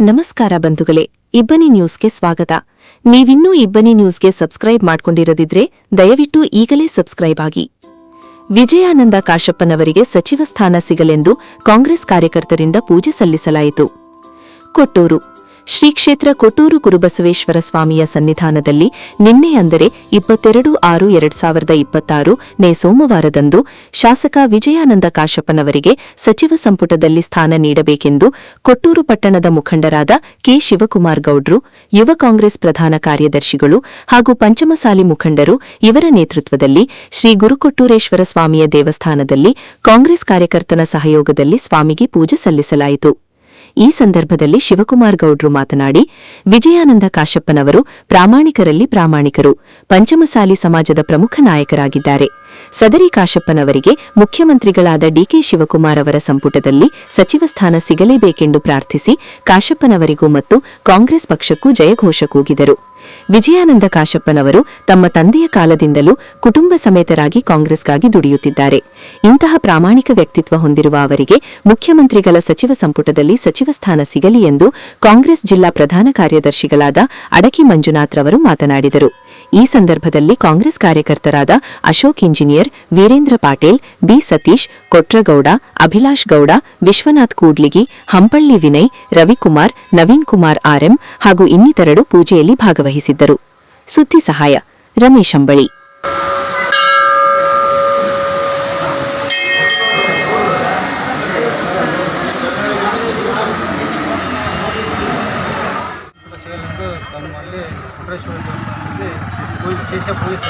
ನಮಸ್ಕಾರ ಬಂಧುಗಳೇ, ಇಬ್ಬನಿ ನ್ಯೂಸ್ಗೆ ಸ್ವಾಗತ. ನೀವಿನ್ನೂ ಇಬ್ಬನಿ ನ್ಯೂಸ್ಗೆ ಸಬ್ಸ್ಕ್ರೈಬ್ ಮಾಡ್ಕೊಂಡಿರದಿದ್ರೆ ದಯವಿಟ್ಟು ಈಗಲೇ ಸಬ್ಸ್ಕ್ರೈಬ್ ಆಗಿ. ವಿಜಯಾನಂದ ಕಾಶಪ್ಪನವರಿಗೆ ಸಚಿವ ಸ್ಥಾನ ಸಿಗಲೆಂದು ಕಾಂಗ್ರೆಸ್ ಕಾರ್ಯಕರ್ತರಿಂದ ಪೂಜೆ ಸಲ್ಲಿಸಲಾಯಿತು. ಕೊಟ್ಟೂರು ಶ್ರೀ ಕ್ಷೇತ್ರ ಕೊಟ್ಟೂರು ಗುರುಬಸವೇಶ್ವರ ಸ್ವಾಮಿಯ ಸನ್ನಿಧಾನದಲ್ಲಿ ನಿನ್ನೆ ಅಂದರೆ 22/6/2026 ನೇ ಸೋಮವಾರದಂದು ಶಾಸಕ ವಿಜಯಾನಂದ ಕಾಶಪ್ಪನವರಿಗೆ ಸಚಿವ ಸಂಪುಟದಲ್ಲಿ ಸ್ಥಾನ ನೀಡಬೇಕೆಂದು ಕೊಟ್ಟೂರು ಪಟ್ಟಣದ ಮುಖಂಡರಾದ ಕೆ. ಶಿವಕುಮಾರ್ ಗೌಡ್ರು, ಯುವ ಕಾಂಗ್ರೆಸ್ ಪ್ರಧಾನ ಕಾರ್ಯದರ್ಶಿಗಳು ಹಾಗೂ ಪಂಚಮಸಾಲಿ ಮುಖಂಡರು ಇವರ ನೇತೃತ್ವದಲ್ಲಿ ಶ್ರೀ ಗುರುಕೊಟ್ಟೂರೇಶ್ವರ ಸ್ವಾಮಿಯ ದೇವಸ್ಥಾನದಲ್ಲಿ ಕಾಂಗ್ರೆಸ್ ಕಾರ್ಯಕರ್ತನ ಸಹಯೋಗದಲ್ಲಿ ಸ್ವಾಮಿಗೆ ಪೂಜೆ ಸಲ್ಲಿಸಲಾಯಿತು. ಈ ಸಂದರ್ಭದಲ್ಲಿ ಶಿವಕುಮಾರ್ ಗೌಡ್ರು ಮಾತನಾಡಿ, ವಿಜಯಾನಂದ ಕಾಶಪ್ಪನವರು ಪ್ರಾಮಾಣಿಕರಲ್ಲಿ ಪ್ರಾಮಾಣಿಕರು, ಪಂಚಮಸಾಲಿ ಸಮಾಜದ ಪ್ರಮುಖ ನಾಯಕರಾಗಿದ್ದಾರೆ. ಸದರಿ ಕಾಶಪ್ಪನವರಿಗೆ ಮುಖ್ಯಮಂತ್ರಿಗಳಾದ ಡಿಕೆ ಶಿವಕುಮಾರ್ ಅವರ ಸಂಪುಟದಲ್ಲಿ ಸಚಿವ ಸ್ಥಾನ ಸಿಗಲೇಬೇಕೆಂದು ಪ್ರಾರ್ಥಿಸಿ ಕಾಶಪ್ಪನವರಿಗೂ ಮತ್ತು ಕಾಂಗ್ರೆಸ್ ಪಕ್ಷಕ್ಕೂ ಜಯಘೋಷ ಕೂಗಿದರು. ವಿಜಯಾನಂದ ಕಾಶಪ್ಪನವರು ತಮ್ಮ ತಂದೆಯ ಕಾಲದಿಂದಲೂ ಕುಟುಂಬ ಸಮೇತರಾಗಿ ಕಾಂಗ್ರೆಸ್ಗಾಗಿ ದುಡಿಯುತ್ತಿದ್ದಾರೆ. ಇಂತಹ ಪ್ರಾಮಾಣಿಕ ವ್ಯಕ್ತಿತ್ವ ಹೊಂದಿರುವ ಅವರಿಗೆ ಮುಖ್ಯಮಂತ್ರಿಗಳ ಸಚಿವ ಸಂಪುಟದಲ್ಲಿ ಸಚಿವ ಸ್ಥಾನ ಸಿಗಲಿ ಎಂದು ಕಾಂಗ್ರೆಸ್ ಜಿಲ್ಲಾ ಪ್ರಧಾನ ಕಾರ್ಯದರ್ಶಿಗಳಾದ ಅಡಕಿ ಮಂಜುನಾಥ್ ರವರು ಮಾತನಾಡಿದರು. ಈ ಸಂದರ್ಭದಲ್ಲಿ ಕಾಂಗ್ರೆಸ್ ಕಾರ್ಯಕರ್ತರಾದ Ashok Engineer, Veerendra Patil, B. Satish, Kotragouda, Abhilash Gowda, Vishwanath Kudligi, Hampalli Vinay, Ravikumar, Naveen Kumar RM ಹಾಗೂ ಇನ್ನಿತರರು ಪೂಜೆಯಲ್ಲಿ ಭಾಗವಹಿಸಿದ್ದರು. ಸುದ್ದಿ ಸಹಾಯ ರಮೇಶ್ ಅಂಬಳಿ. ಶೇಷ ಪೊಲೀಸ್